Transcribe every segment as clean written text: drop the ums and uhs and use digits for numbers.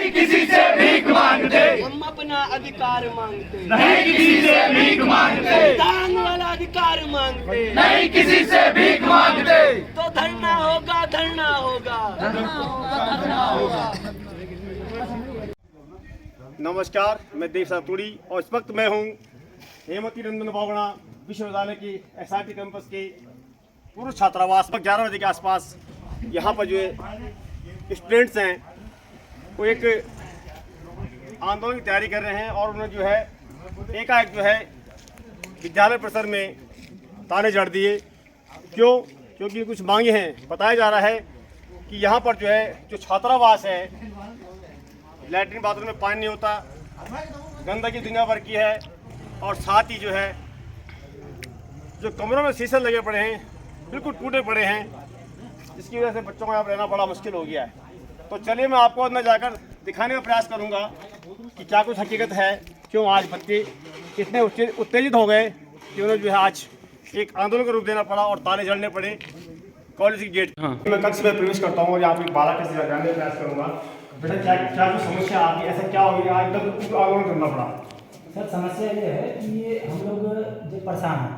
नहीं किसी से भीख मांगते, हम अपना अधिकार मांगते, नहीं किसी से भीख मांगते, संविधान वाला अधिकार मांगते, नहीं किसी से भीख मांगते। तो धरना होगा, धरना होगा। नमस्कार, मैं देव सातुड़ी और इस वक्त मैं हूँ हेमवती नंदन बावड़ा विश्वविद्यालय की SRT कैंपस के पूर्व छात्रावास पर 11 बजे के आसपास। यहाँ पर जो है स्टूडेंट्स हैं वो एक आंदोलन की तैयारी कर रहे हैं और उन्होंने जो है एकाएक जो है विद्यालय परिसर में ताले जड़ दिए। क्यों? क्योंकि कुछ मांगे हैं। बताया जा रहा है कि यहाँ पर जो है जो छात्रावास है, लैट्रिन बाथरूम में पानी नहीं होता, गंदगी दुनिया भर की है और साथ ही जो है जो कमरों में शीशे लगे पड़े हैं बिल्कुल टूटे पड़े हैं, जिसकी वजह से बच्चों को यहाँ रहना बड़ा मुश्किल हो गया है। तो चलिए मैं आपको अंदर जाकर दिखाने का प्रयास करूँगा कि क्या कुछ हकीकत है, क्यों आज बच्चे इतने उत्तेजित हो गए कि उन्हें जो है आज एक आंदोलन का रूप देना पड़ा और ताले जड़ने पड़े कॉलेज की गेट। मैं कक्ष में प्रवेश करता हूँ और यहाँ पर बालक से जानने का प्रयास करूँगा। बेटा क्या क्या कुछ समस्या आपकी, ऐसा क्या हो गया आज तक आंदोलन करना पड़ा? सर समस्या ये है कि ये हम लोग जो परेशान हैं,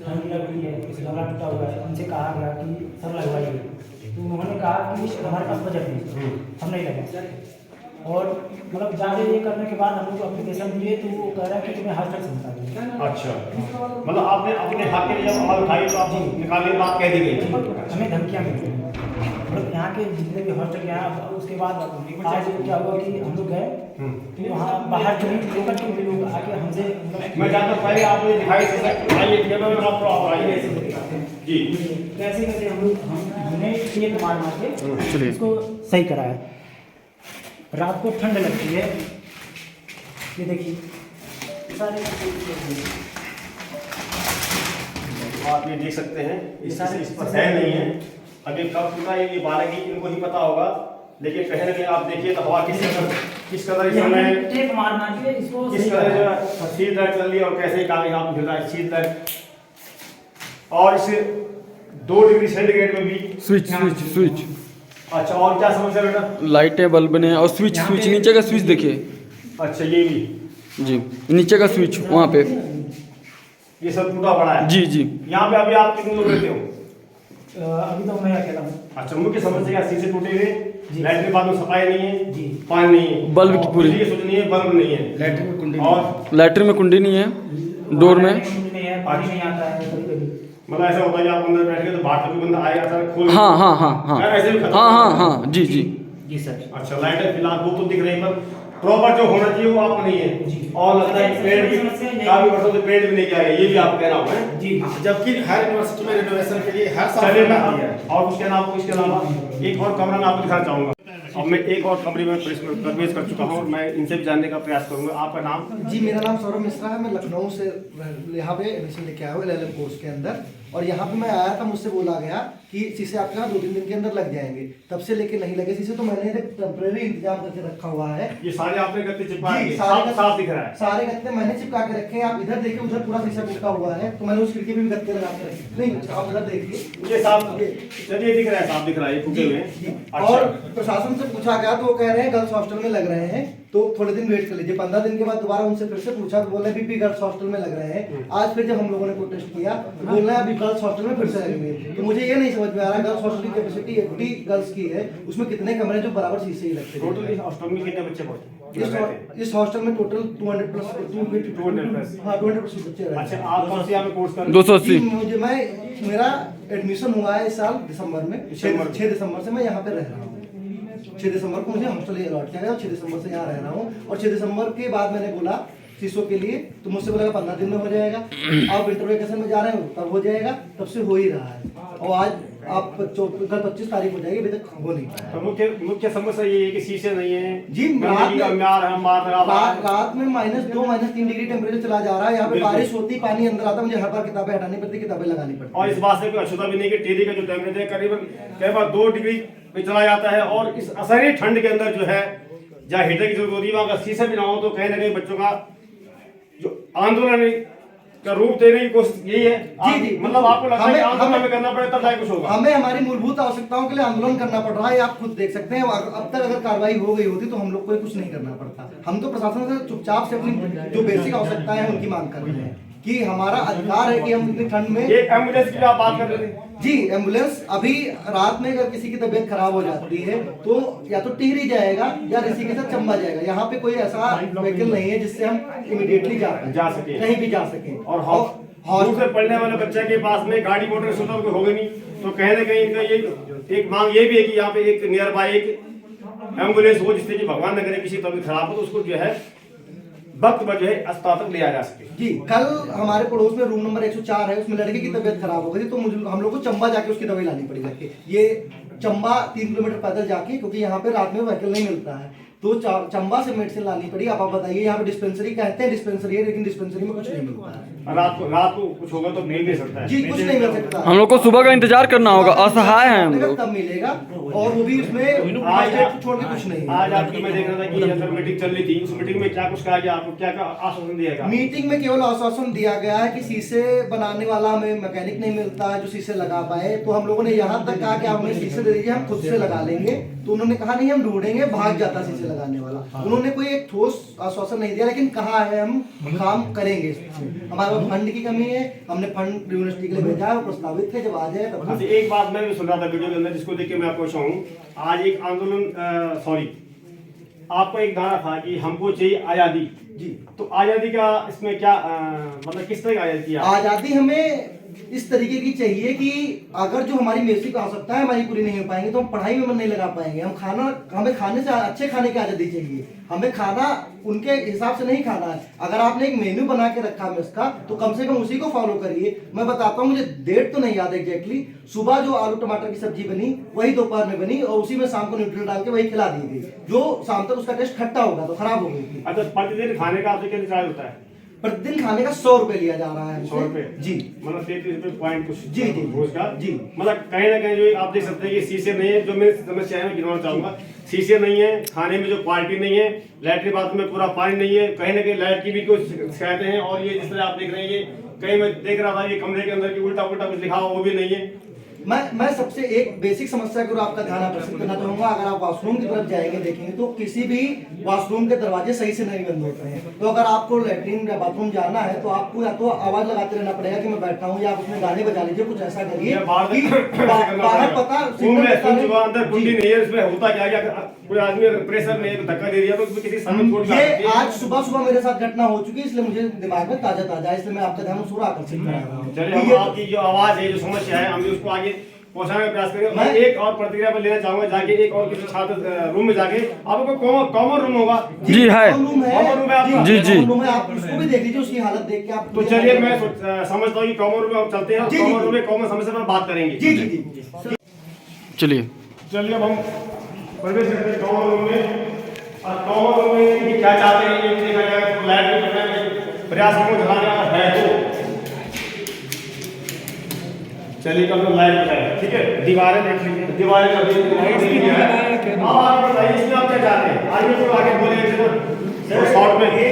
ठंडी लग रही है, किसी कमरा टूटा हुआ है, उनसे कहा गया कि सब लगवाइए, तो उन्होंने कहा कि हमारे पास बजट नहीं, हम नहीं लगे। और मतलब ज़्यादा ये करने के बाद हम लोग एप्लीकेशन दिए तो वो कह रहा है कि तुम्हें हॉस्टल से निकालिए। अच्छा, मतलब आपने अपने हक के लिए जब आवाज़ उठाई तो आप निकालने की बात कह दी गई? हमें धमकियाँ मिली मतलब यहाँ के जितने भी हॉस्टल के हैं। उसके बाद आज क्या हुआ कि हम लोग गए तो वहाँ बाहर जो लोकल के भी लोग आके हमसे मैं जानता हूँ पहले आपने दिखाई जी कैसे कैसे हमने टेप मार के इसको सही कराया। रात को ठंड लगती है, ये देखिए सारे आप ये देख सकते हैं इस पर सह नहीं है। अभी कब टूटा ये बालक ही इनको ही पता होगा, लेकिन कहीं ना कहीं आप देखिए तो हवा किस कदर इस समय टेप मार के इसको किस कदर जो शीत लहर चल रही है और कैसे कागज आप गिर रहा है शीत लहर। और इस 2 डिग्री सेंटीग्रेड में भी स्विच। अच्छा, और क्या समस्या बेटा? लाइटें बल्ब ने और स्विच नीचे का स्विच देखिए। अच्छा, ये भी जी नीचे का स्विच वहाँ पे ये सब टूटा पड़ा है। जी जी। यहाँ पे अभी आप कितने लोग रहते हो? अभी तो मैं अकेला हूँ। अच्छा, मुख्य समस्या शीशे टूटे हुए, लैट्रिन बाथरूम सफाई नहीं है जी, पानी नहीं है, बल्ब की पूरी सोच नहीं है, बल्ब नहीं है, लैट्रिन में कुंडी और लैट्रिन में कुंडी नहीं है, डोर में नहीं है, पानी नहीं आता है कभी-कभी। मतलब ऐसा होता है कि आप अंदर बैठ के तो बाहर का भी बंदा आएगा सर खोल। हाँ ऐसे भी खत्म। हाँ जी जी जी सर। अच्छा, लाइटें फिलहाल वो तो दिख रही है पर प्रॉपर जो होना चाहिए वो आपको नहीं है जी। और लगता है पेड़ भी काफी वर्षों से पेड़ भी नहीं किया गया, ये भी आप कहना होगा जी। जबकि हर यूनिवर्सिटी में रिनोवेशन के लिए हर साल चलिए मैं बनती है। और कुछ कहना आपको इसके अलावा एक और कमरा मैं आपको दिखाना चाहूँगा। अब मैं एक और कमरे में प्रवेश कर चुका हूँ और मैं इनसे भी जानने का प्रयास करूँगा। आपका नाम? जी, मेरा नाम सौरभ मिश्रा है। मैं लखनऊ से यहाँ पे एडमिशन लेके आया हूँ LLM कोर्स के अंदर। और यहाँ पे मैं आया था, मुझसे बोला गया कि शीशे आपके यहाँ 2-3 दिन के अंदर लग जाएंगे। तब से लेके नहीं लगे शीशे, तो मैंने एक टेम्परेरी इंतजाम करके रखा हुआ है। ये सारे आपने गत्ते चिपकाए हैं? सारे साफ दिख रहा है। सारे गत्ते मैंने चिपका के रखे हैं। आप इधर देखिए, उधर पूरा शीशा टूटा हुआ है, तो मैंने उस खिड़की में भी गत्ते लगा के रखे। नहीं, आप उधर देखिए, ये साफ चलिए दिख रहा है, साफ दिख रहा है, ये टूटे हुए हैं। और प्रशासन से पूछा गया तो वो कह रहे हैं गर्ल्स हॉस्टल में लग रहे हैं, तो थोड़े दिन वेट कर लीजिए। 15 दिन के बाद दोबारा उनसे फिर से पूछा तो बोले बीपी गर्ल्स हॉस्टल में लग रहे हैं। आज फिर जब हम लोगों ने प्रोटेस्ट किया तो बोल रहे हैं अभी गर्ल्स हॉस्टल में फिर से लगेंगे। तो मुझे ये नहीं समझ में आ रहा है, गर्ल्स हॉस्टल की कैपेसिटी 80 गर्ल्स की है, उसमें कितने कमरे जो बराबर शीशे ही लगते हैं। टोटल इस हॉस्टल में कितने बच्चे पढ़ते? इस हॉस्टल में टोटल 200 प्लस 200 बच्चे रहते हैं। अच्छा, आप कौन सी यहाँ पे कोर्स कर रहे हैं? 280। मेरा एडमिशन हुआ है इस साल दिसंबर में। 6 दिसंबर से मैं यहाँ पे रह रहा हूँ। 6 दिसंबर को मुझे हॉस्टल अलॉट किया गया और 6 दिसंबर से यहाँ रह रहा हूँ। और 6 दिसंबर के बाद मैंने बोला शीशों के लिए, तो मुझसे बोला 15 दिन में हो जाएगा। आप विंटर वेकेशन में जा रहे हो तब हो जाएगा, तब से हो ही रहा है। और आज आप कल 25 तारीख हो जाएगी, अभी तक हो नहीं पाया। तो मुख्य समस्या ये है कि शीशे नहीं है जी। रात में -2 -3 डिग्री टेम्परेचर चला जा रहा है। यहाँ पे बारिश होती, पानी अंदर आता, मुझे हर बार किताबें हटानी पड़ती, किताबें लगानी पड़ती। और इस बात से कोई अशुद्धा भी नहीं कि टेरी का जो टेम्परेचर करीबन कई बार 2 डिग्री पे चला जाता है। और इस असहनीय ठंड के अंदर जो है जहाँ हीटर की जरूरत होती है वहाँ का शीशा भी ना हो तो कहीं ना कहीं बच्चों का जो आंदोलन का रूप देने की कोशिश यही है। जी। मतलब आपको लगता है कि आंदोलन हमें करना पड़े तब जाके कुछ होगा? हमें हमारी मूलभूत आवश्यकताओं के लिए आंदोलन करना पड़ रहा है, आप खुद देख सकते हैं। अब तक अगर कार्रवाई हो गई होती तो हम लोग को कुछ नहीं करना पड़ता। हम तो प्रशासन से चुपचाप से अपनी जो बेसिक आवश्यकताएं हैं उनकी मांग कर रहे हैं कि हमारा अधिकार है कि हम इतनी ठंड में। एक एम्बुलेंस की आप बात कर रहे थे। जी, एम्बुलेंस अभी रात में अगर किसी की तबीयत खराब हो जाती है तो या तो टिहरी जाएगा या ऋषिकेश चंबा जाएगा। यहाँ पे कोई ऐसा व्हीकल नहीं है जिससे हम इमीडिएटली जा सके, कहीं भी जा सके। और दूर से पढ़ने वाले बच्चे के पास में गाड़ी मोटर सुविधा कोई होगी नहीं, तो कहीं ना कहीं इनका ये एक मांग ये भी है कि यहाँ पे एक नियर बाय एक एम्बुलेंस हो, जिससे कि भगवान न करे किसी तबीयत खराब हो तो उसको जो है वक्त पर जो है अस्पताल तक ले जा सके। जी, कल हमारे पड़ोस में रूम नंबर 104 है, उसमें लड़के की तबीयत खराब हो गई थी तो हम लोग को चंबा जाके उसकी दवाई लानी पड़ी जाके। ये चंबा 3 किलोमीटर पैदल जाके, क्योंकि यहाँ पे रात में व्हीकल नहीं मिलता है, तो चंबा से मेडिसिन लानी पड़ी। आप बताइए, यहाँ पे डिस्पेंसरी कहते हैं डिस्पेंसरी है, लेकिन डिस्पेंसरी में कुछ नहीं मिलता है। रात को कुछ होगा तो मिल नहीं सकता है। जी, कुछ नहीं मिल सकता। हम लोग को सुबह का इंतजार करना होगा, असहाय हैं हम लोग। तब मिलेगा, और वो भी उसमें आज छोड़ के कुछ नहीं। आज आपको मैं देख रहा था कि अंदर मीटिंग चल रही थी, उस मीटिंग में क्या कुछ कहा गया, आपको क्या आश्वासन दिया गया? मीटिंग में केवल आश्वासन दिया गया है कि शीशे बनाने वाला हमें मैकेनिक नहीं मिलता है जो शीशे लगा पाए। तो हम लोगों ने यहाँ तक कहा कि आप हमें शीशे दे दीजिए, हम खुद से लगा लेंगे। तो उन्होंने कहा नहीं, हम ढूंढेंगे, भाग जाता शीशे लगाने वाला। उन्होंने कोई एक ठोस आश्वासन नहीं दिया, लेकिन कहा है हम काम करेंगे। हमारे पास फंड की कमी है, हमने फंड यूनिवर्सिटी के लिए भेजा है, प्रस्तावित थे, जब आ जाए तब। एक बात मैं भी सुन रहा था वीडियो के अंदर, जिसको देख के मैं आपको कहूँ, आज एक आंदोलन आपको एक गाना था कि हमको चाहिए आजादी। जी, तो आजादी का इसमें क्या मतलब किस तरह की आजादी? आजादी हमें इस तरीके की चाहिए कि अगर जो हमारी बेसिक आवश्यकता है हमारी पूरी नहीं हो पाएंगी तो हम पढ़ाई में मन नहीं लगा पाएंगे। हमें खाने से अच्छे खाने की आजादी चाहिए। हमें खाना उनके हिसाब से नहीं खाना है। अगर आपने एक मेन्यू बना के रखा है इसका, तो कम से कम उसी को फॉलो करिए। मैं बताता हूँ, मुझे डेट तो नहीं याद एग्जैक्टली, सुबह जो आलू टमाटर की सब्जी बनी वही दोपहर में बनी, और उसी में शाम को न्यूट्रिएंट डाल के वही खिला दी गई, जो शाम तक उसका टेस्ट खट्टा होगा तो खराब हो गई। अच्छा, प्रतिदिन खाने का आपसे क्या चार्ज होता है? प्रतिदिन खाने का 100 रुपए लिया जा रहा है। 100 रुपए? जी, मतलब 33 रुपए पॉइंट कुछ। जी जी रोज का। जी, मतलब कहीं ना कहीं जो आप देख सकते हैं कि शीशे नहीं है, जो मेरी समस्या है मैं गिनवाना चाहूंगा। शीशे नहीं है, खाने में जो क्वालिटी नहीं है, लैट्रिन बाथरूम में पूरा पानी नहीं है, कहीं ना कहीं लाइट की भी कुछ शिकायतें हैं। और ये जिस तरह आप देख रहे हैं, ये कहीं मैं देख रहा था ये कमरे के अंदर की उल्टा कुछ लिखा हुआ वो भी नहीं है। मैं सबसे एक बेसिक समस्या की ओर आपका ध्यान आकर्षित करना चाहूंगा। अगर आप वॉशरूम की तरफ जाएंगे देखेंगे तो किसी भी वॉशरूम के दरवाजे सही से नहीं बंद होते हैं। तो अगर आपको लैट्रिन या बाथरूम जाना है तो आपको या तो आवाज लगाते रहना पड़ेगा कि मैं बैठा हूँ, या आप उसमें गाने बजा लीजिए, कुछ ऐसा करिए कि बाहर पता अंदर कुंडी नहीं है, इसमें होता क्या कोई आदमी अगर प्रेशर में धक्का दे दिया तो किसी सामने ये आज सुबह मेरे साथ घटना हो चुकी है, इसलिए मुझे दिमाग में ताजा इसलिए मैं आपका ध्यान उस ओर आकर्षित कर रहा हूँ। चलिए, हम आपकी जो आवाज है, जो समस्या है, हम उसको आगे पहुंचाने का प्रयास करेंगे। मैं एक और प्रतिक्रिया पर लेना चाहूंगा, जाके एक और किसी छात्र रूम में जाके आपको कॉमन रूम होगा। जी है, रूम है, कॉमन रूम है आपका। जी जी, आप उसको भी देख लीजिए, उसकी हालत देख के आप। तो चलिए, मैं समझता हूँ कि कॉमन रूम में आप चलते हैं, कॉमन रूम में कॉमन समस्या पर बात करेंगे। जी जी जी, चलिए अब हम प्रवेश करते हैं कॉमन रूम में। और कॉमन रूम में क्या चाहते हैं ये देखा जाए तो लाइट भी करने में प्रयास हमको दिखाना है। तो चलिए, कब तो लाइट है, ठीक है, दीवारें देख लीजिए, दीवारें का अब आप बताइए इसमें आप क्या चाहते हैं? आगे तो आगे बोले शॉर्ट में है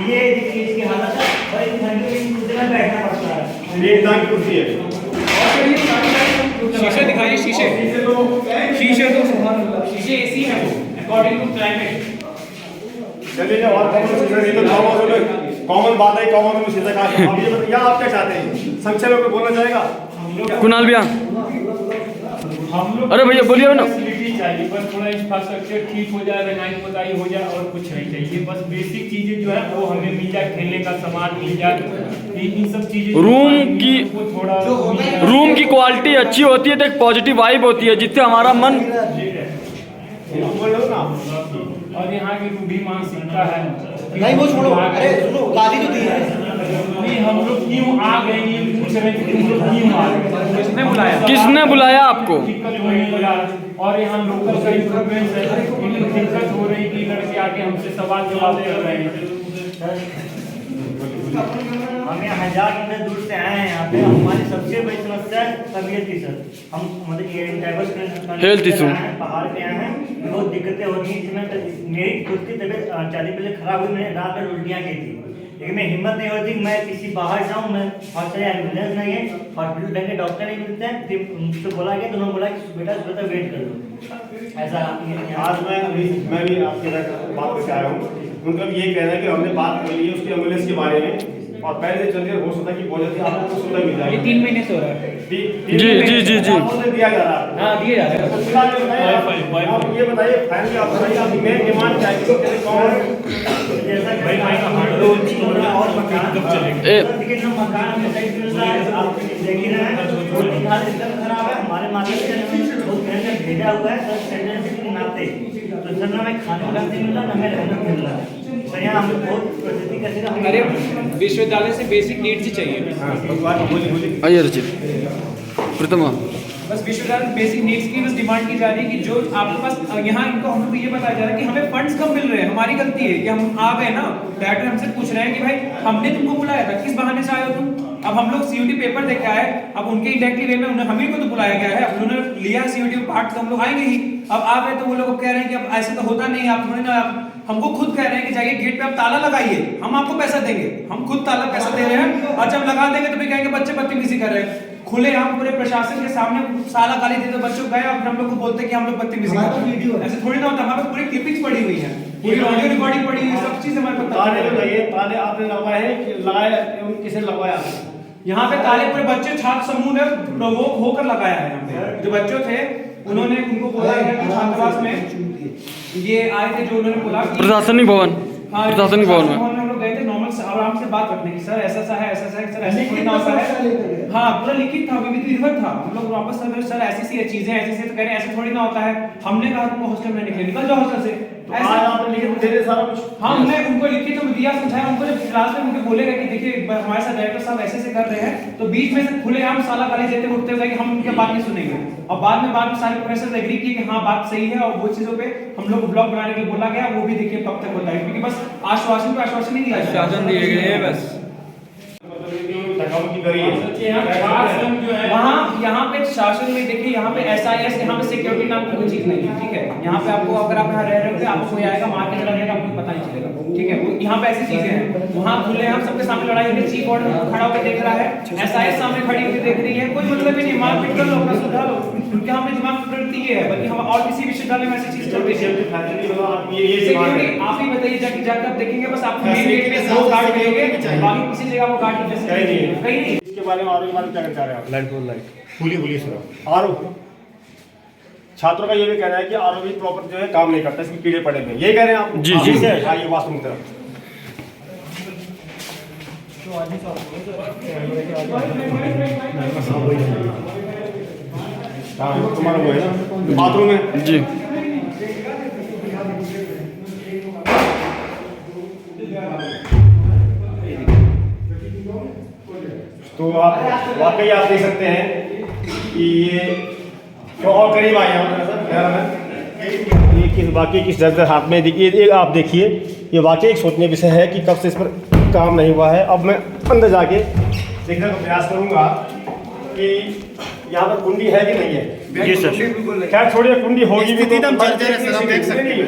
ये इसकी हालत है, और इस ठंडी में कुर्सी में बैठना पड़ता है। एक दांत कुर्सी है। शीशे दिखाइए, शीशे तो शीशे एसी है वो अकॉर्डिंग टू क्लाइमेट। चलिए, और कॉमन बात है, कॉमन में शीशा का। अब ये बताइए आप क्या चाहते हैं? संक्षेप में बोलना चाहेगा कुणाल भैया? हम लोग अरे भैया बोलिए ना। फैसिलिटी चाहिए, बस थोड़ा इंफ्रास्ट्रक्चर ठीक हो जाए, रंगाई पुताई हो जाए, और कुछ नहीं चाहिए। बस बेसिक चीजें जो है वो हमें मिल जाए, खेलने का सामान मिल जाए, इन सब चीजें। रूम की क्वालिटी अच्छी होती है तो एक पॉजिटिव वाइब होती है, जिससे हमारा मन। और यहाँ की रूढ़ी मानसिकता है नहीं, वो छोड़ो, अरे सुनो, गाली जो दी है नहीं, हम लोग क्यों आ गए ये पूछ रहे हैं, तुम लोग क्यों आ गए, किसने बुलाया आपको? दिक्कत हो रही है। और यहाँ लोगों का इम्प्रूवमेंट है, इनको दिक्कत हो रही कि लड़के आके हमसे सवाल जवाब कर रहे हैं। हम यहाँ 1000 किलोमीटर दूर से आए हैं यहाँ पे। हमारी सबसे बड़ी समस्या है तबीयत की सर। हम मतलब ये डाइवर्स हेल्थ इशू पहाड़ पे आए हैं, बहुत दिक्कतें होती हैं, जिसमें मेरी खुद की तबीयत 40 पहले खराब हुई, मैंने रात में उल्टियाँ की थी, लेकिन मैं हिम्मत नहीं होती मैं किसी बाहर जाऊँ, मैं हॉस्पिटल एम्बुलेंस नहीं है, हॉस्पिटल ढंग के डॉक्टर नहीं मिलते हैं, फिर उनसे बोला गया तो उन्होंने बोला कि बेटा सुबह तक वेट कर लो। ऐसा आज मैं भी आपके बात करके आया हूँ। उनका भी ये कहना है कि हमने बात कर ली है उसकी एम्बुलेंस के बारे में, और पहले से चलते हो सकता है कि बहुत जल्दी आपको सुविधा मिल जाएगी। 3 महीने से हो रहा है। जी। आपको दिया जा रहा है। हाँ, दिया जा रहा है। आप ये बताइए फाइनली आप बताइए आपकी मेन डिमांड क्या है? जैसा कि और मकान कब चलेगा? लेकिन मकान हमें सही मिल रहा है, आप देख ही रहे हैं, रोड की हालत एकदम खराब है। हमारे मालिक ने बहुत मेहनत भेजा हुआ है, सब टेंडेंसी के नाते तो सर ना हमें खाने का नहीं मिल रहा, ना हमें रहने मिल रहा है। तो यहाँ हम बहुत परिस्थिति कैसे का अरे विश्वविद्यालय से बेसिक नीड्स ही चाहिए। आइए रचित प्रथमा बस विश्वविद्यालय बेसिक नीड्स की बस डिमांड की जा रही है कि जो आपके पास यहाँ इनको हम लोग को ये बताया जा रहा है कि हमें फंड्स कम मिल रहे हैं। हमारी गलती है कि हम आ गए ना, डायरेक्टर हमसे पूछ रहे हैं कि भाई हमने तुमको बुलाया था, किस बहाने से आए हो तुम? अब हम लोग सीयूटी पेपर देख के आए, अब उनके इंडायरेक्टली वे में उन्हें हम ही को तो बुलाया गया है, अब उन्होंने लिया सीयूटी पार्ट तो हम लोग आएंगे ही। अब आ गए तो वो लोग कह रहे हैं कि अब ऐसे तो होता नहीं, आप थोड़ी ना, हमको खुद कह रहे हैं कि जाइए गेट पे आप ताला लगाइए, हम आपको पैसा देंगे। हम खुद ताला पैसा दे रहे हैं और जब लगा देंगे तो भी कहेंगे बच्चे बदतमीजी कर रहे हैं। खुले हम पूरे प्रशासन के सामने साला गाली देते बच्चों गए और हम लोग को बोलते हैं कि हम लोग बदतमीजी कर रहे हैं। ऐसे थोड़ी ना होता, हमारे पूरी क्लिपिंग्स पड़ी हुई है, पूरी ऑडियो रिकॉर्डिंग पड़ी हुई है, सब चीज हमारे पास। ताले आपने लगवाए हैं कि लगाया किसे लगवाया? यहाँ पे ताले पूरे बच्चे छात्र समूह ने प्रवोक होकर लगाया है। यहाँ पे जो बच्चों थे उन्होंने उनको बोला है कि छात्रावास में ये आए थे, जो उन्होंने बोला कि प्रशासनिक भवन, प्रशासनिक भवन में हम लोग गए थे नॉर्मल आराम से बात करने की, सर ऐसा सा है, ऐसा सा है, सर ऐसे कोई ना होता है। हाँ, पूरा लिखित था, विधिवत था। हम लोग वापस सर ऐसी सी चीजें ऐसे तो कह रहे हैं ऐसे थोड़ी ना होता है। हमने कहा तुमको हॉस्टल में निकले, निकल जाओ हॉस्टल से। हमने उनको लिखित तो दिया, समझाया उनको। जब क्लास में उनको बोलेगा कि देखिए हमारे साथ डायरेक्टर साहब ऐसे से कर रहे हैं, तो बीच में से खुलेआम साला गाली देते उठते हुए कि हम उनकी बात नहीं सुनेंगे। और बाद में सारे प्रोफेसर एग्री किए कि हाँ बात सही है, और वो चीजों पे हम लोग को ब्लॉग बनाने के लिए बोला गया, वो भी देखिए कब तक होता है, क्योंकि बस आश्वासन पे आश्वासन नहीं दिया, आश्वासन दिए गए हैं बस। वहाँ यहाँ पे शासन में देखिए, यहाँ पे SIS, यहाँ पे सिक्योरिटी नाम की कोई चीज नहीं है, ठीक है। यहाँ पे आपको अगर आप यहाँ रह रहे हो आपको कोई आएगा मार के चला जाएगा, आपको पता नहीं चलेगा, ठीक है। वो यहाँ पे ऐसी चीजें हैं। वहाँ खुले हम सबके सामने लड़ाई होती है, चीफ ऑर्डर खड़ा होकर देख रहा है, SIS सामने खड़ी होकर देख रही है, कोई मतलब ही नहीं, मारपीट कर लो, अपना सुलझा लो, क्योंकि हमें दिमाग प्रवृत्ति ये है। बल्कि हम और किसी विश्वविद्यालय में ऐसी चीज चलती है। सिक्योरिटी आप ही बताइए, जाकर आप देखेंगे बस आपको मेन गेट में 2 गार्ड मिलेंगे, बाकी किसी जगह वो गार्ड कहीं नहीं। इसके बारे में आरोप क्या चाह रहे हैं आप? लाइट खुली सर आरोप छात्रों का ये भी कहना है कि आरोपी प्रॉपर जो है काम नहीं करता, इसमें कीड़े पड़े हुए, यही कह रहे हैं आप? जी जी सर, हाँ ये बात सुनते हैं। हाँ तुम्हारा वो है ना बाथरूम में जी। तो आप वाकई आप देख सकते हैं कि ये तो और करीब आए हैं किस वाकई किस जगह हाथ में देखिए, आप देखिए ये वाकई एक सोचने विषय है कि कब से इस पर काम नहीं हुआ है। अब मैं अंदर जाके देखने का प्रयास करूंगा कि यहाँ पर कुंडी है कि नहीं है। जी सर, खैर छोड़िए, कुंडी होगी भी तो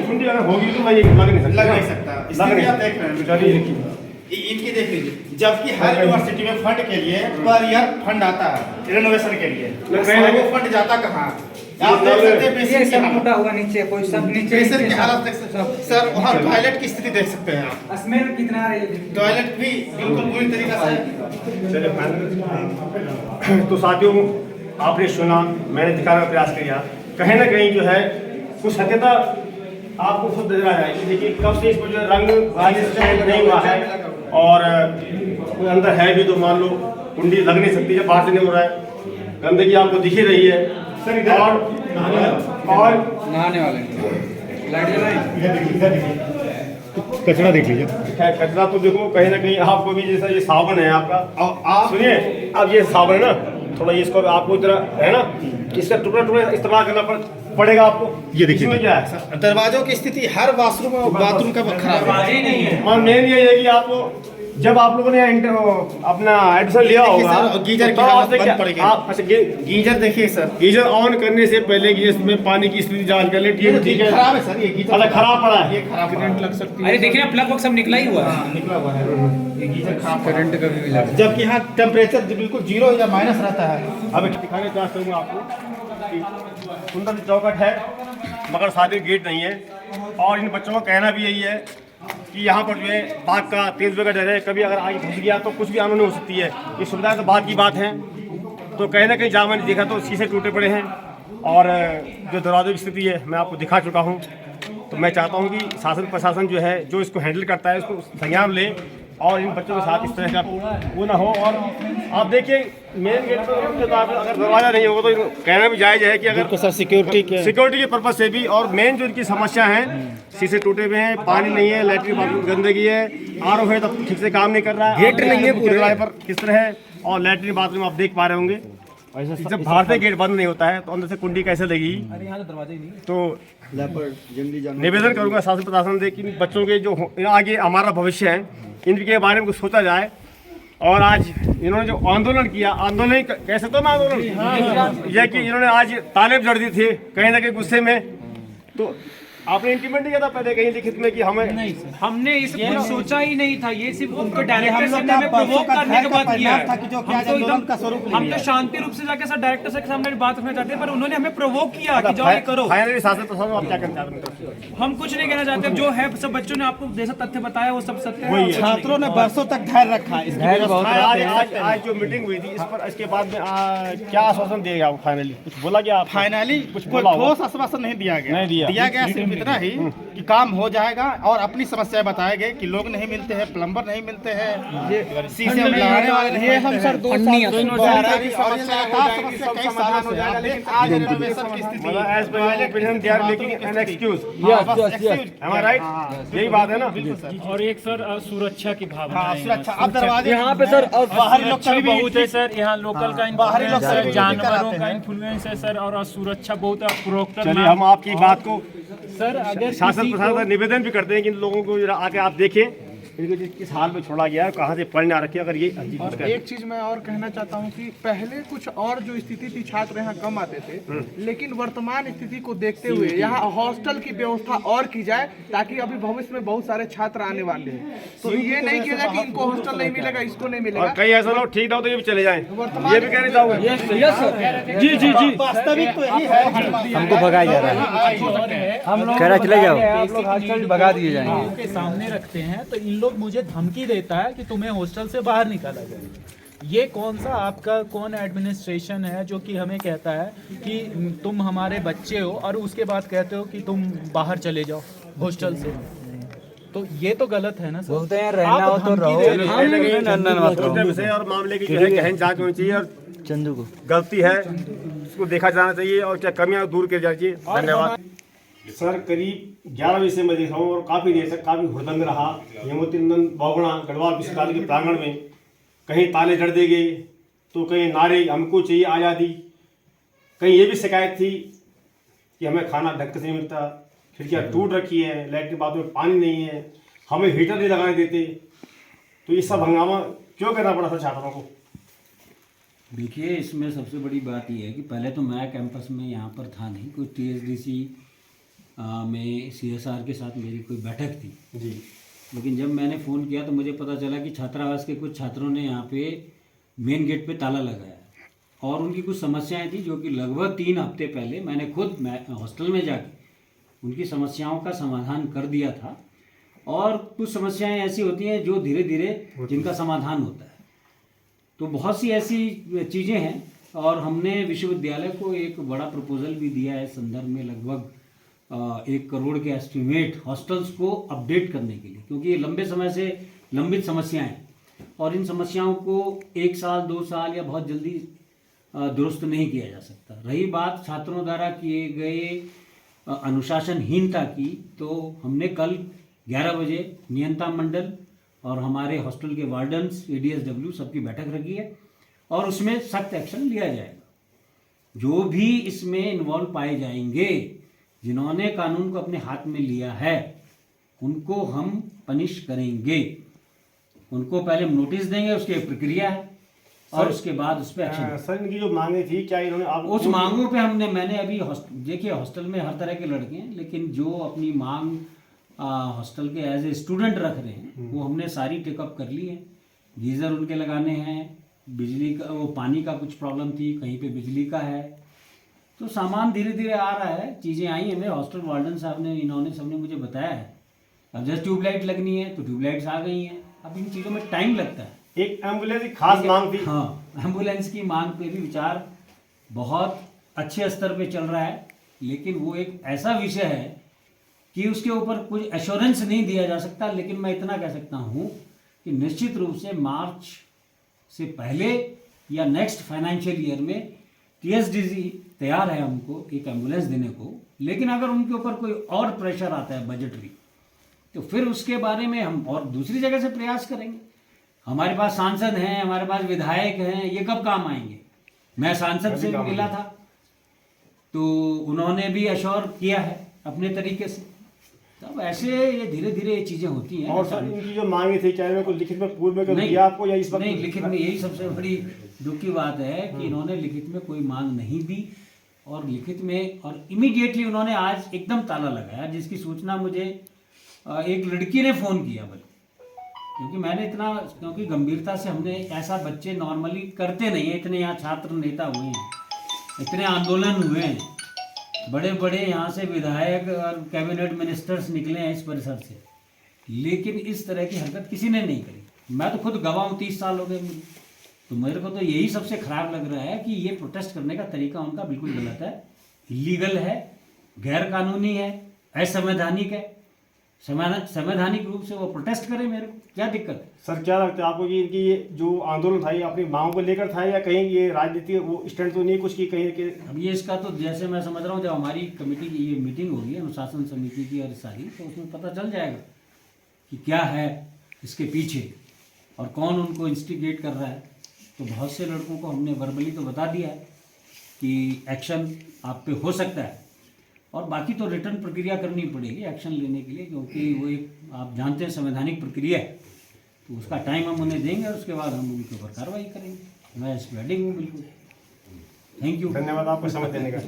कुंडी अगर होगी तो मैं ये लग नहीं सकता। इनकी देख लीजिए, जबकि हर यूनिवर्सिटी में फंड के लिए पर ईयर फंड आता है रिनोवेशन के लिए, वो फंड जाता कहाँ? आप देख सकते हैं बेसिक की हालत हुआ नीचे, कोई सब नीचे बेसिक की हालत देख सकते हैं सर। वहाँ टॉयलेट की स्थिति देख सकते हैं आप, स्मेल कितना है, टॉयलेट भी बिल्कुल पूरी तरीके से। तो साथियों आपने सुना, मैंने दिखाने का प्रयास किया, कहीं ना कहीं जो है कुछ सत्यता आपको खुद नजर आ जाएगी। देखिए कब से इसको जो रंग नहीं हुआ है, और कोई अंदर है भी तो मान लो कुंडी लग नहीं सकती जब बाहर से नहीं हो रहा है, गंदगी आपको दिख ही रही है। और नहाने वाले कचरा देख लीजिए, कचरा तो देखो कहीं ना कहीं आपको भी, जैसा ये साबुन है आपका, आप सुनिए, अब ये साबुन है ना, थोड़ा इसको आपको इतना है ना, इसका टुकड़ा टुकड़ा इस्तेमाल करना पड़ेगा आपको। ये देखिए क्या है, दरवाजों की स्थिति हर बाथरूम का खराब है। मेन ये है कि आपको जब आप लोगों ने अपना एडमिशन लिया होगा गीजर तो आपसे क्या अच्छा गीजर देखिए सर, गीजर ऑन करने से पहले गीजर में पानी की स्थिति जांच कर ले, ठीक है। खराब है सर, ये गीजर अच्छा खराब पड़ा है, ये खराब करंट लग सकती है। अरे देखिए ना, प्लग वग सब निकला ही हुआ है। निकला हुआ है ये गीजर खराब, करंट का भी लगा, जबकि यहाँ टेम्परेचर बिल्कुल 0 या माइनस रहता है। अब दिखाने का चाहूँगा आपको, सुंदर सी चौखट है मगर शादी गेट नहीं है। और इन बच्चों का कहना भी यही है कि यहाँ पर जो है बाघ का तेज का डर है, कभी अगर आगे घुस गया तो कुछ भी अनहोनी हो सकती है। ये सुविधा तो बात की बात है, तो कहीं ना कहीं जहाँ मैंने देखा तो शीशे टूटे पड़े हैं और जो दरवाजे की स्थिति है मैं आपको दिखा चुका हूँ। तो मैं चाहता हूँ कि शासन प्रशासन जो है जो इसको हैंडल करता है उसको संज्ञान ले और इन बच्चों के साथ इस तरह का वो ना हो। और आप देखिए मेन गेट पर अगर दरवाजा नहीं होगा तो कहना भी जायज़ है कि अगर सर सिक्योरिटी के पर्पज से भी, और मेन जो इनकी समस्या है शीशे टूटे हुए हैं, पानी नहीं है, लैट्रिन बाथरूम गंदगी है, आरओ है तो ठीक से काम नहीं कर रहा है, गेट नहीं है पूरे पर किस तरह है, और लैट्रिन बाथरूम आप देख पा रहे होंगे। जब बाहर से गेट बंद नहीं होता है तो अंदर से कुंडी कैसे लगेगी। तो निवेदन करूंगा शासन प्रशासन से कि बच्चों के जो आगे हमारा भविष्य है इनके बारे में कुछ सोचा जाए। और आज इन्होंने जो आंदोलन किया, आंदोलन कैसे तो ना आंदोलन यह कि इन्होंने आज तानेब जड़ दी थी कहीं ना कहीं गुस्से में, तो आपने इंटीमेट नहीं किया था पहले कहीं लिखित में कि हमें नहीं सर, हमने इस कुछ सोचा ही नहीं था। ये सिर्फ उनको डायरेक्टर सर ने हमें प्रोवोक करने के बाद किया है। हम तो शांति रूप से जाके सर डायरेक्टर सर के सामने बात रखना चाहते हैं, पर उन्होंने हमें प्रोवोक किया कि जाओ ये करो। फाइनली शासन प्रशासन आप क्या करना चाहते हैं? हम कुछ नहीं कहना चाहते, जो है सब बच्चों ने आपको जैसा तथ्य बताया वो सब सत्य है। छात्रों ने बरसों तक धैर्य रखा है। आज जो मीटिंग हुई थी इस पर, इसके बाद में क्या आश्वासन दिया गया? फाइनली कुछ बोला गया? फाइनली कुछ ठोस आश्वासन नहीं दिया गया, दिया गया सिर्फ इतना ही कि काम हो जाएगा और अपनी समस्याएं बताए गए कि लोग नहीं मिलते हैं, प्लम्बर नहीं मिलते हैं, ये शीशे लगाने वाले नहीं। हम सर 2 साल हो जाएगा, लेकिन आज रेनोवेशन की स्थिति यही बात है ना। और एक सर सुरक्षा की भावना है सुरक्षा। अब दरवाजे यहाँ पे सर बाहरी लोग सुरक्षा भी बहुत है सर, यहाँ लोकल का बाहरी लोग इन्फ्लुएंस है, जानवरों का इन्फ्लुएंस है सर, और सुरक्षा बहुत प्रोक्टर। चलिए हम आपकी बात को सर अगर शासन प्रशासन निवेदन भी करते हैं कि इन लोगों को जरा आके आप देखें इनको किस हाल में छोड़ा गया है, कहाँ से पढ़ने आ रखे। अगर ये और एक चीज मैं और कहना चाहता हूँ कि पहले कुछ और जो स्थिति थी, छात्र यहाँ कम आते थे, लेकिन वर्तमान स्थिति को देखते हुए यहाँ हॉस्टल की व्यवस्था और की जाए ताकि अभी भविष्य में बहुत सारे छात्र आने वाले हैं। तो ये नहीं किया जाए कि इनको हॉस्टल नहीं मिलेगा, इसको नहीं मिलेगा। और कई ऐसा लोग ठीक ना हो तो ये भी चले जाएं, ये भी कहना चाहूँगा। जी जी जी वास्तविक तो यही है। हमको भगाया जा रहा है, हम लोग कह रहा चले जाओ, आप लोग हॉस्टल भगा दिए जाएंगे। के सामने रखते हैं तो इन लोग मुझे धमकी देता है कि तुम्हें हॉस्टल से बाहर निकाला जाए। ये कौन सा आपका कौन एडमिनिस्ट्रेशन है जो कि हमें कहता है कि तुम हमारे बच्चे हो और उसके बाद कहते हो कि तुम बाहर चले जाओ हॉस्टल से? तो ये तो गलत है ना सर। बोलते हैं रहना हो तो रहो, और मामले की जो है गहन जांच होनी चाहिए और चंदू को गलती है उसको देखा जाना चाहिए और क्या कमियां दूर की जानी चाहिए। धन्यवाद सर। करीब 11 बजे से मैं देख रहा हूँ और काफ़ी देर तक काफ़ी हुड़दंग रहा हेमवती नंदन बहुगुणा गढ़वाल विश्वविद्यालय के प्रांगण में। कहीं ताले जड़ दे गए तो कहीं नारे हमको चाहिए आज़ादी, कहीं ये भी शिकायत थी कि हमें खाना ढंग से नहीं मिलता, खिड़कियाँ टूट रखी है, लैट्रिन बाथरूम में पानी नहीं है, हमें हीटर नहीं लगाने देते। तो ये सब हंगामा क्यों करना पड़ा था छात्रों को? देखिए इसमें सबसे बड़ी बात यह है कि पहले तो मैं कैंपस में यहाँ पर था नहीं, कोई TSDC में CSR के साथ मेरी कोई बैठक थी जी। लेकिन जब मैंने फ़ोन किया तो मुझे पता चला कि छात्रावास के कुछ छात्रों ने यहाँ पे मेन गेट पे ताला लगाया और उनकी कुछ समस्याएं थी जो कि लगभग 3 हफ्ते पहले मैंने खुद हॉस्टल में जाके उनकी समस्याओं का समाधान कर दिया था। और कुछ समस्याएं ऐसी होती हैं जो धीरे धीरे जिनका समाधान होता है। तो बहुत सी ऐसी चीज़ें हैं और हमने विश्वविद्यालय को एक बड़ा प्रपोजल भी दिया है संदर्भ में लगभग 1 करोड़ के एस्टिमेट हॉस्टल्स को अपडेट करने के लिए, क्योंकि ये लंबे समय से लंबित समस्याएं हैं और इन समस्याओं को 1 साल 2 साल या बहुत जल्दी दुरुस्त नहीं किया जा सकता। रही बात छात्रों द्वारा किए गए अनुशासनहीनता की, तो हमने कल 11 बजे नियंत्रण मंडल और हमारे हॉस्टल के वार्डन्स ADSW सबकी बैठक रखी है और उसमें सख्त एक्शन लिया जाएगा। जो भी इसमें इन्वॉल्व पाए जाएंगे, जिन्होंने कानून को अपने हाथ में लिया है, उनको हम पनिश करेंगे। उनको पहले नोटिस देंगे, उसकी एक प्रक्रिया है और उसके बाद उस पर एक्शन। सर इनकी जो मांगे थी क्या इन्होंने उस मांगों पे मैंने अभी देखिए हॉस्टल में हर तरह के लड़के हैं, लेकिन जो अपनी मांग हॉस्टल के एज ए स्टूडेंट रख रहे हैं वो हमने सारी टेकअप कर ली है। गीज़र उनके लगाने हैं, बिजली का वो पानी का कुछ प्रॉब्लम थी, कहीं पे बिजली का है, तो सामान धीरे धीरे आ रहा है, चीज़ें आई हैं। मेरे हॉस्टल वार्डन साहब ने इन्होंने सबने मुझे बताया है। अब जैसे ट्यूबलाइट लगनी है तो ट्यूबलाइट्स आ गई हैं। अब इन चीज़ों में टाइम लगता है। एक एम्बुलेंस की खास मांग थी। हाँ, एम्बुलेंस की मांग पे भी विचार बहुत अच्छे स्तर पे चल रहा है, लेकिन वो एक ऐसा विषय है कि उसके ऊपर कुछ एश्योरेंस नहीं दिया जा सकता। लेकिन मैं इतना कह सकता हूँ कि निश्चित रूप से मार्च से पहले या नेक्स्ट फाइनेंशियल ईयर में TSDC तैयार है हमको एक एम्बुलेंस देने को। लेकिन अगर उनके ऊपर कोई और प्रेशर आता है बजटरी, तो फिर उसके बारे में हम और दूसरी जगह से प्रयास करेंगे। हमारे पास सांसद हैं, हमारे पास विधायक हैं, ये कब काम आएंगे? मैं सांसद से मिला था तो उन्होंने भी अश्योर किया है अपने तरीके से। तब ऐसे ये धीरे धीरे ये चीज़ें होती हैं। और सर इनकी जो मांगे थी क्या कोई लिखित में पूर्व में दिया आपको या इस वक्त? नहीं, लिखित में यही सबसे बड़ी दुख की बात है कि इन्होंने लिखित में कोई मांग नहीं दी और लिखित में और इमीडिएटली उन्होंने आज एकदम ताला लगाया, जिसकी सूचना मुझे एक लड़की ने फ़ोन किया बल्कि, क्योंकि गंभीरता से हमने ऐसा बच्चे नॉर्मली करते नहीं हैं। इतने यहाँ छात्र नेता हुए हैं, इतने आंदोलन हुए हैं, बड़े बड़े यहाँ से विधायक और कैबिनेट मिनिस्टर्स निकले हैं इस परिसर से, लेकिन इस तरह की हरकत किसी ने नहीं करी। मैं तो खुद गवाह हूँ, 30 साल हो गए मुझे, तो मेरे को तो यही सबसे ख़राब लग रहा है कि ये प्रोटेस्ट करने का तरीका उनका बिल्कुल गलत है, इलीगल है, गैर कानूनी है, असंवैधानिक है। संवैधानिक रूप से वो प्रोटेस्ट करें, मेरे को क्या दिक्कत है? सर क्या लगता है आपको कि इनकी ये जो आंदोलन था ये अपनी मांगों को लेकर था या कहीं ये राजनीति वो स्टैंड तो नहीं कुछ की कहीं के? अब ये इसका तो जैसे मैं समझ रहा हूँ जब हमारी कमेटी की ये मीटिंग होगी अनुशासन समिति की और सारी, तो उसमें पता चल जाएगा कि क्या है इसके पीछे और कौन उनको इंस्टिगेट कर रहा है। तो बहुत से लड़कों को हमने वर्बली तो बता दिया है कि एक्शन आप पे हो सकता है, और बाकी तो रिटर्न प्रक्रिया करनी पड़ेगी एक्शन लेने के लिए, क्योंकि वो एक आप जानते हैं संवैधानिक प्रक्रिया है। तो उसका टाइम हम उन्हें देंगे और उसके बाद हम उनके ऊपर कार्रवाई करेंगे। मैं इस रेडी हूँ बिल्कुल। थैंक यू, धन्यवाद आपको समय देने का।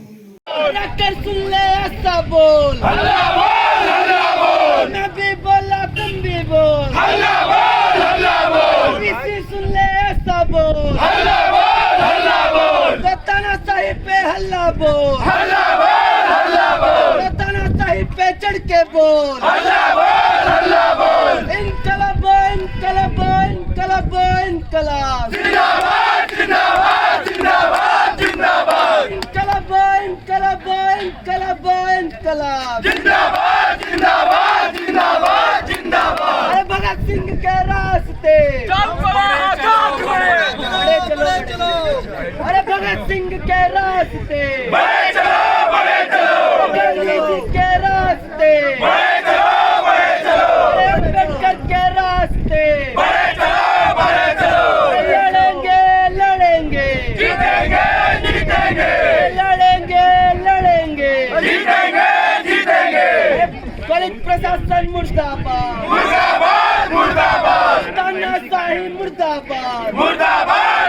डॉक्टर सुन ले ऐसा बोल, हल्ला बोल, हल्ला बोल, मैं भी बोला तुम भी बोल, हल्ला बोल, हल्ला बोल, किसी सुन ले ऐसा बोल, हल्ला बोल, हल्ला बोल, ताना साहिब पे हल्ला बोल, हल्ला बोल, हल्ला बोल, ताना साहिब पे चढ़ के बोल, हल्ला बोल, हल्ला बोल, इनकलाब इनकलाब इनकलाब इनकलाब, जिंदाबाद जिंदाबाद जिंदाबाद जिंदाबाद, इनकलाब इनकलाब इनकलाब इनकलाब, जिंदाबाद जिंदाबाद जिंदाबाद जिंदाबाद। अरे भगत सिंह के रास्ते बड़े चलो, अरे भगत सिंह के रास्ते बड़े चलो, बड़े चलो, गांधी जी के रास्ते बड़े चलो, बड़े चलो, अरे अम्बेडकर के रास्ते बड़े चलो, बड़े चलो, लड़ेंगे लड़ेंगे जीतेंगे जीतेंगे, लड़ेंगे लड़ेंगे जीतेंगे जीतेंगे, दलित प्रशासन मुर्दाबाद, मुर्दाबाद मुर्दाबाद, तानाशाही मुर्दाबाद, मुर्दाबाद